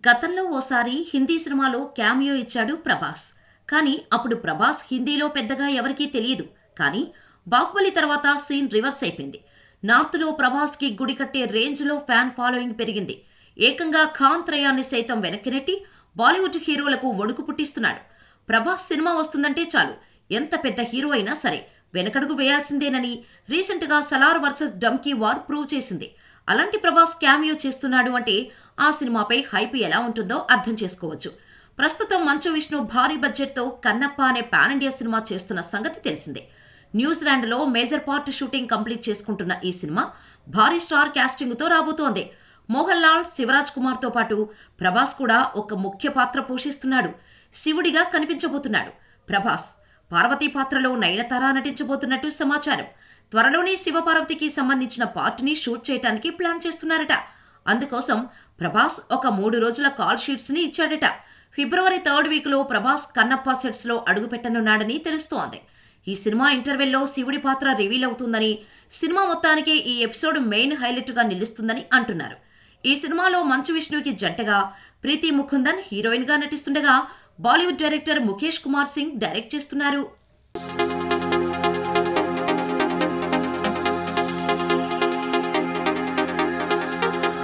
గతంలో ఓసారి హిందీ సినిమాలో క్యామియో ఇచ్చాడు ప్రభాస్. కానీ అప్పుడు ప్రభాస్ హిందీలో పెద్దగా ఎవరికీ తెలియదు. కానీ బాహుబలి తర్వాత సీన్ రివర్స్ అయిపోయింది. నార్త్లో ప్రభాస్కి గుడి కట్టే రేంజ్లో ఫ్యాన్ ఫాలోయింగ్ పెరిగింది. ఏకంగా ఖాన్ త్రయాన్ని సైతం వెనక్కి నెట్టి బాలీవుడ్ హీరోలకు వణుకు పుట్టిస్తున్నాడు. ప్రభాస్ సినిమా వస్తుందంటే చాలు, ఎంత పెద్ద హీరో అయినా సరే వెనకడుగు వేయాల్సిందేనని రీసెంట్గా Salaar versus Dunki war prove చేసింది. అలాంటి ప్రభాస్ క్యామియో చేస్తున్నాడు అంటే ఆ సినిమాపై హైప్ ఎలా ఉంటుందో అర్థం చేసుకోవచ్చు. ప్రస్తుతం మంచు విష్ణు భారీ బడ్జెట్తో కన్నప్ప అనే పాన్ ఇండియా సినిమా చేస్తున్న సంగతి తెలిసిందే. న్యూజిలాండ్లో మేజర్ పార్ట్ షూటింగ్ కంప్లీట్ చేసుకుంటున్న ఈ సినిమా భారీ స్టార్ క్యాస్టింగ్తో రాబోతోంది. మోహన్ లాల్, శివరాజ్ కుమార్తో పాటు ప్రభాస్ కూడా ఒక ముఖ్య పాత్ర పోషిస్తున్నాడు. శివుడిగా కనిపించబోతున్నాడు ప్రభాస్. పార్వతీ పాత్రలో నయనతార నటించబోతున్నట్టు సమాచారం. త్వరలోనే శివపార్వతికి సంబంధించిన పార్ట్ని షూట్ చేయడానికి ప్లాన్ చేస్తున్నారట. అందుకోసం ప్రభాస్ ఒక 3 రోజుల కాల్ షీట్స్ని ఇచ్చాడట. ఫిబ్రవరి 3rd వీక్లో ప్రభాస్ కన్నప్ప సెట్స్లో అడుగుపెట్టనున్నాడని తెలుస్తోంది. ఈ సినిమా ఇంటర్వెల్లో శివుడి పాత్ర రివీల్ అవుతుందని, సినిమా మొత్తానికి ఈ ఎపిసోడ్ మెయిన్ హైలైట్గా నిలుస్తుందని అంటున్నారు. ఈ సినిమాలో మంచు విష్ణుకి జంటగా ప్రీతి ముకుందన్ హీరోయిన్గా నటిస్తుండగా బాలీవుడ్ డైరెక్టర్ ముఖేష్ కుమార్ సింగ్ డైరెక్ట్ చేస్తున్నారు.